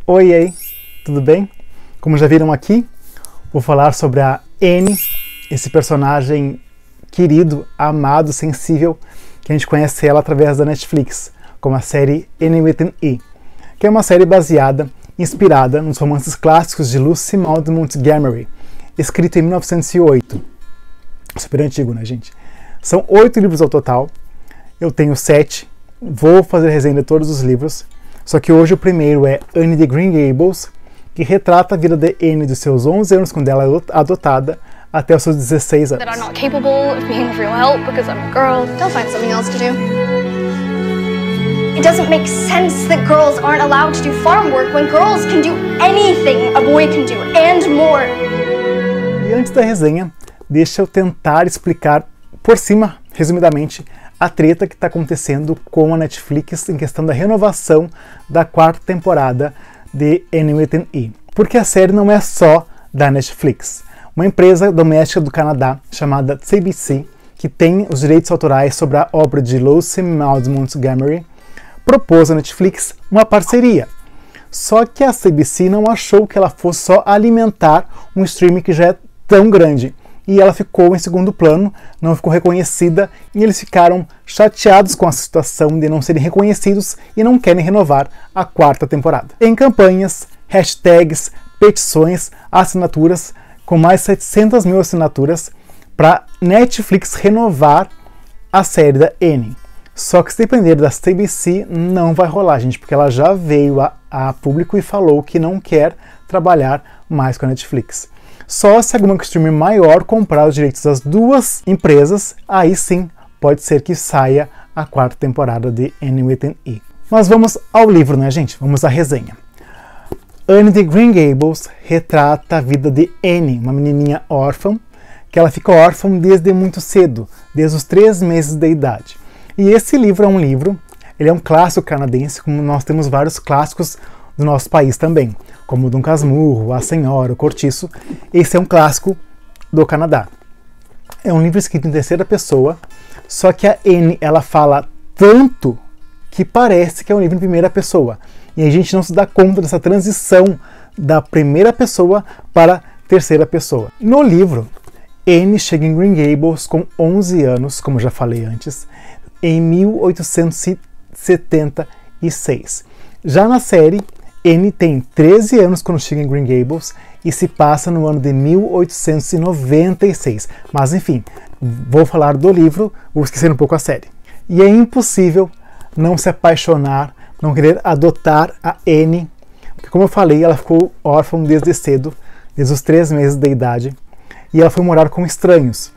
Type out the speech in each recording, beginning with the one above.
Oi aí, tudo bem? Como já viram aqui, vou falar sobre a Annie, esse personagem querido, amado, sensível, que a gente conhece ela através da Netflix, como a série Annie with an E, que é uma série baseada, inspirada nos romances clássicos de Lucy Maud Montgomery, escrito em 1908. Super antigo, né, gente? São 8 livros ao total, eu tenho 7, vou fazer resenha de todos os livros, só que hoje o primeiro é Anne de Green Gables, que retrata a vida de Anne dos seus 11 anos, quando ela é adotada, até os seus 16 anos. That I'm not capable of being of real help because I'm a girl. They'll find something else to do. It doesn't make sense that girls aren't allowed to do farm work when girls can do anything a boy can do and more. E antes da resenha, deixa eu tentar explicar por cima, resumidamente, a treta que está acontecendo com a Netflix em questão da renovação da 4ª temporada de Annie with an E. Porque a série não é só da Netflix. Uma empresa doméstica do Canadá chamada CBC, que tem os direitos autorais sobre a obra de Lucy Maud Montgomery, propôs à Netflix uma parceria. Só que a CBC não achou que ela fosse só alimentar um streaming que já é tão grande. E ela ficou em segundo plano, não ficou reconhecida, e eles ficaram chateados com a situação de não serem reconhecidos e não querem renovar a 4ª temporada. Em campanhas, hashtags, petições, assinaturas, com mais 700 mil assinaturas, para Netflix renovar a série da Annie. Só que se depender da CBC, não vai rolar, gente, porque ela já veio a público e falou que não quer trabalhar mais com a Netflix. Só se alguma streamer maior comprar os direitos das duas empresas, aí sim pode ser que saia a 4ª temporada de Annie with an E. Mas vamos ao livro, né, gente? Vamos à resenha. Anne de Green Gables retrata a vida de Annie, uma menininha órfã, que ela fica órfã desde muito cedo, desde os 3 meses de idade. E esse livro é um livro, ele é um clássico canadense, como nós temos vários clássicos do nosso país também, como Dom Casmurro, A Senhora, O Cortiço. Esse é um clássico do Canadá. É um livro escrito em terceira pessoa, só que a Annie, ela fala tanto que parece que é um livro em primeira pessoa. E a gente não se dá conta dessa transição da primeira pessoa para terceira pessoa. No livro, Annie chega em Green Gables com 11 anos, como já falei antes, em 1876. Já na série, Annie tem 13 anos quando chega em Green Gables e se passa no ano de 1896. Mas enfim, vou falar do livro, vou esquecer um pouco a série. E é impossível não se apaixonar, não querer adotar a Annie, porque como eu falei, ela ficou órfã desde cedo, desde os 3 meses de idade, e ela foi morar com estranhos.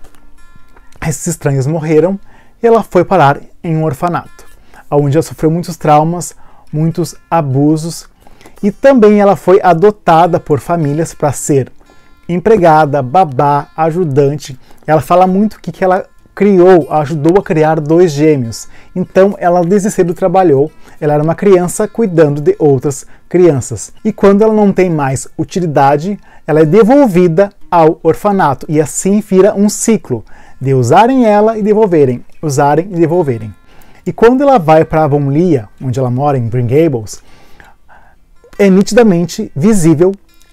Esses estranhos morreram e ela foi parar em um orfanato, onde ela sofreu muitos traumas, muitos abusos, e também ela foi adotada por famílias para ser empregada, babá, ajudante. Ela fala muito que ela ajudou a criar 2 gêmeos. Então ela desde cedo trabalhou, ela era uma criança cuidando de outras crianças. E quando ela não tem mais utilidade, ela é devolvida ao orfanato. E assim vira um ciclo de usarem ela e devolverem, usarem e devolverem. E quando ela vai para Avonlea, onde ela mora, em Green Gables, é nitidamente visível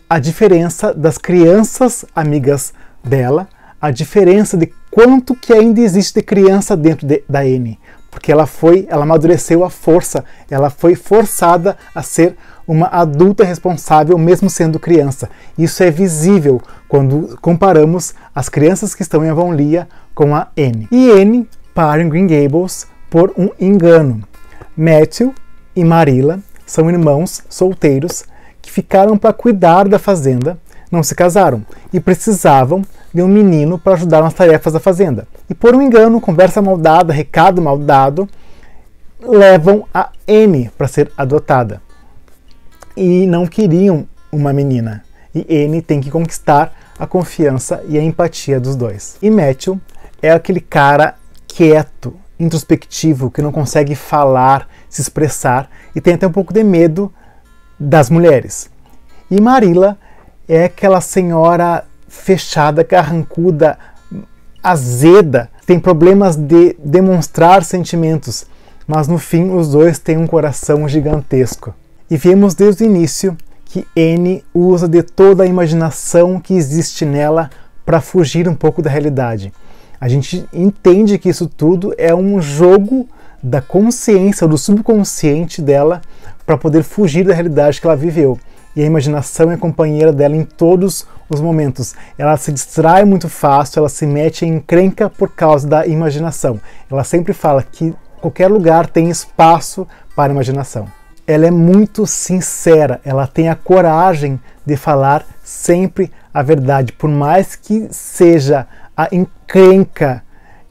a diferença das crianças amigas dela, a diferença de quanto que ainda existe de criança dentro da Annie, porque ela amadureceu à força, ela foi forçada a ser uma adulta responsável mesmo sendo criança. Isso é visível quando comparamos as crianças que estão em Avonlea com a Annie. E Annie para em Green Gables por um engano. Matthew e Marilla são irmãos solteiros que ficaram para cuidar da fazenda, não se casaram e precisavam de um menino para ajudar nas tarefas da fazenda. E por um engano, conversa mal dada, recado mal dado, levam a Annie para ser adotada. E não queriam uma menina. E Annie tem que conquistar a confiança e a empatia dos dois. E Matthew é aquele cara quieto, introspectivo, que não consegue falar, se expressar e tem até um pouco de medo das mulheres. E Marilla é aquela senhora fechada, carrancuda, azeda, tem problemas de demonstrar sentimentos, mas no fim os dois têm um coração gigantesco. E vemos desde o início que N usa de toda a imaginação que existe nela para fugir um pouco da realidade. A gente entende que isso tudo é um jogo da consciência, do subconsciente dela, para poder fugir da realidade que ela viveu. E a imaginação é companheira dela em todos os momentos. Ela se distrai muito fácil, ela se mete em encrenca por causa da imaginação. Ela sempre fala que qualquer lugar tem espaço para a imaginação. Ela é muito sincera, ela tem a coragem de falar sempre a verdade. Por mais que seja a encrenca,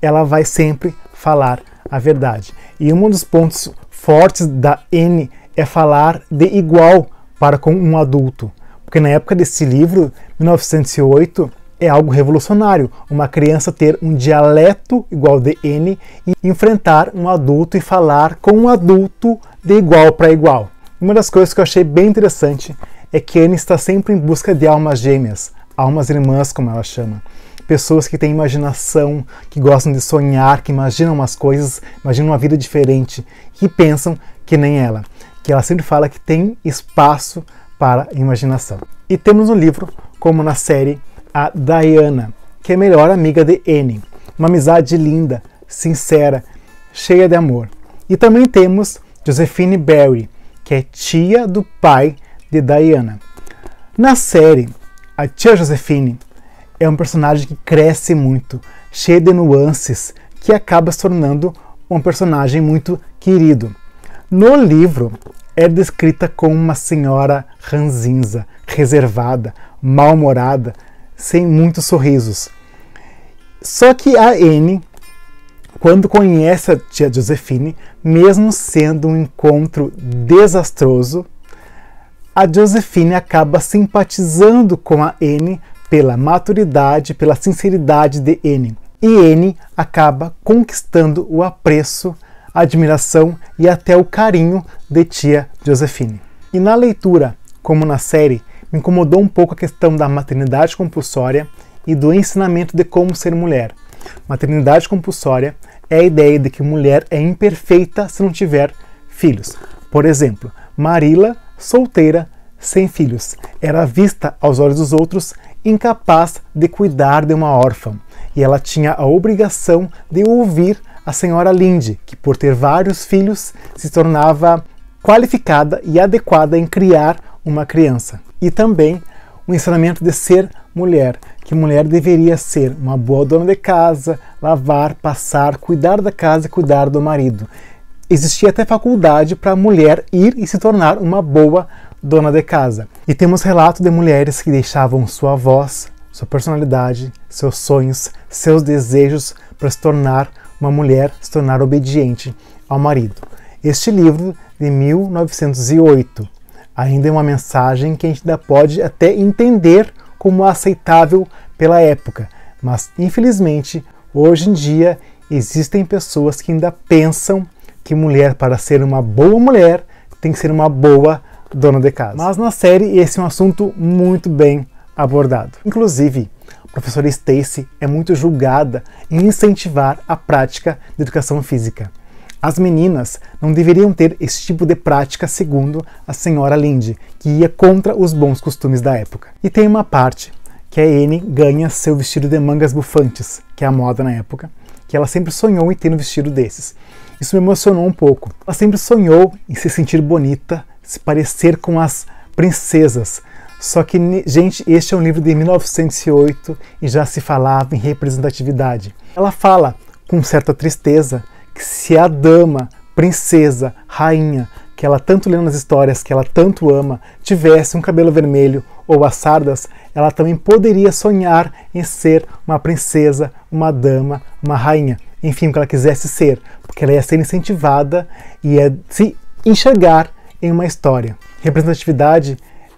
ela vai sempre falar a verdade. E um dos pontos fortes da N é falar de igual para com um adulto. Porque na época desse livro, 1908, é algo revolucionário. Uma criança ter um dialeto igual de N e enfrentar um adulto e falar com um adulto de igual para igual. Uma das coisas que eu achei bem interessante é que N está sempre em busca de almas gêmeas, almas irmãs, como ela chama. Pessoas que têm imaginação, que gostam de sonhar, que imaginam umas coisas, imaginam uma vida diferente, que pensam que nem ela. Que ela sempre fala que tem espaço para a imaginação. E temos no livro, como na série, a Diana, que é a melhor amiga de N. Uma amizade linda, sincera, cheia de amor. E também temos Josephine Barry, que é tia do pai de Diana. Na série, a tia Josephine é um personagem que cresce muito, cheio de nuances, que acaba se tornando um personagem muito querido. No livro, é descrita como uma senhora ranzinza, reservada, mal-humorada, sem muitos sorrisos. Só que a N, quando conhece a tia Josephine, mesmo sendo um encontro desastroso, a Josephine acaba simpatizando com a N pela maturidade, pela sinceridade de N. E N acaba conquistando o apreço, a admiração e até o carinho de tia Josephine. E na leitura, como na série, me incomodou um pouco a questão da maternidade compulsória e do ensinamento de como ser mulher. Maternidade compulsória é a ideia de que mulher é imperfeita se não tiver filhos. Por exemplo, Marilla, solteira, sem filhos, era vista aos olhos dos outros incapaz de cuidar de uma órfã. E ela tinha a obrigação de ouvir a senhora Lynde, que por ter vários filhos se tornava qualificada e adequada em criar uma criança. E também o ensinamento de ser mulher, que mulher deveria ser uma boa dona de casa, lavar, passar, cuidar da casa e cuidar do marido. Existia até faculdade para a mulher ir e se tornar uma boa dona de casa. E temos relatos de mulheres que deixavam sua voz, sua personalidade, seus sonhos, seus desejos para se tornar uma mulher, se tornar obediente ao marido. Este livro de 1908 ainda é uma mensagem que a gente ainda pode até entender como aceitável pela época, mas infelizmente hoje em dia existem pessoas que ainda pensam que mulher, para ser uma boa mulher, tem que ser uma boa dona de casa. Mas na série esse é um assunto muito bem abordado. Inclusive, a professora Stacy é muito julgada em incentivar a prática de educação física. As meninas não deveriam ter esse tipo de prática, segundo a senhora Lynde, que ia contra os bons costumes da época. E tem uma parte que a Anne ganha seu vestido de mangas bufantes, que é a moda na época, que ela sempre sonhou em ter um vestido desses. Isso me emocionou um pouco. Ela sempre sonhou em se sentir bonita, se parecer com as princesas. Só que, gente, este é um livro de 1908 e já se falava em representatividade. Ela fala, com certa tristeza, que se a dama, princesa, rainha, que ela tanto lê nas histórias, que ela tanto ama, tivesse um cabelo vermelho ou as sardas, ela também poderia sonhar em ser uma princesa, uma dama, uma rainha, enfim, o que ela quisesse ser, porque ela ia ser incentivada e ia se enxergar em uma história. Representatividade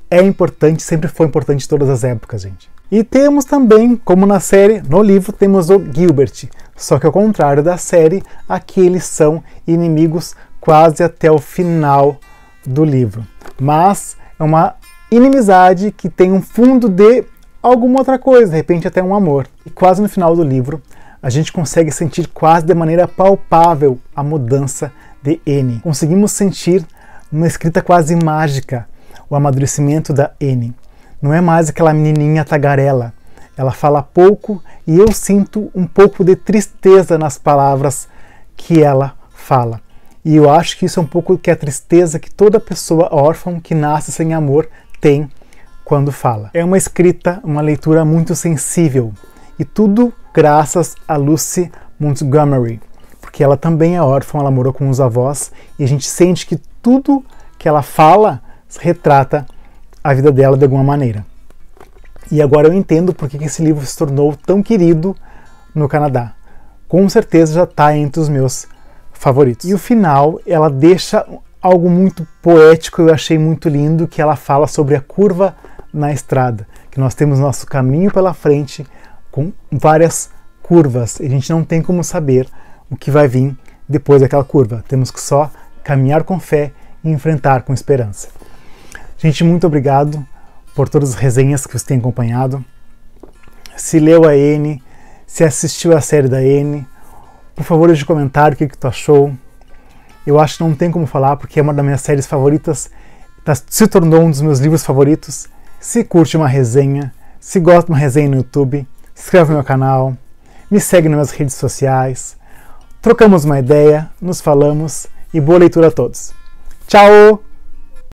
é importante, sempre foi importante em todas as épocas, gente. E temos também, como na série, no livro, temos o Gilbert, só que ao contrário da série, aqui eles são inimigos quase até o final do livro. Mas é uma inimizade que tem um fundo de alguma outra coisa, de repente até um amor. E quase no final do livro, a gente consegue sentir quase de maneira palpável a mudança de Anne. Conseguimos sentir uma escrita quase mágica, o amadurecimento da Annie. Não é mais aquela menininha tagarela. Ela fala pouco e eu sinto um pouco de tristeza nas palavras que ela fala. E eu acho que isso é um pouco que a tristeza que toda pessoa órfã que nasce sem amor tem quando fala. É uma escrita, uma leitura muito sensível. E tudo graças a Lucy Montgomery. Porque ela também é órfã, ela morou com os avós. E a gente sente que tudo que ela fala retrata a vida dela de alguma maneira. E agora eu entendo porque que esse livro se tornou tão querido no Canadá. Com certeza já está entre os meus favoritos. E o final, ela deixa algo muito poético, eu achei muito lindo, que ela fala sobre a curva na estrada. Que nós temos nosso caminho pela frente com várias curvas. E a gente não tem como saber o que vai vir depois daquela curva. Temos que só caminhar com fé e enfrentar com esperança. Gente, muito obrigado por todas as resenhas que você tem acompanhado. Se leu a Annie, se assistiu a série da Annie, por favor, deixe um comentário o que tu achou. Eu acho que não tem como falar, porque é uma das minhas séries favoritas, se tornou um dos meus livros favoritos. Se curte uma resenha, se gosta de uma resenha no YouTube, se inscreve no meu canal, me segue nas minhas redes sociais. Trocamos uma ideia, nos falamos e boa leitura a todos. Tchau!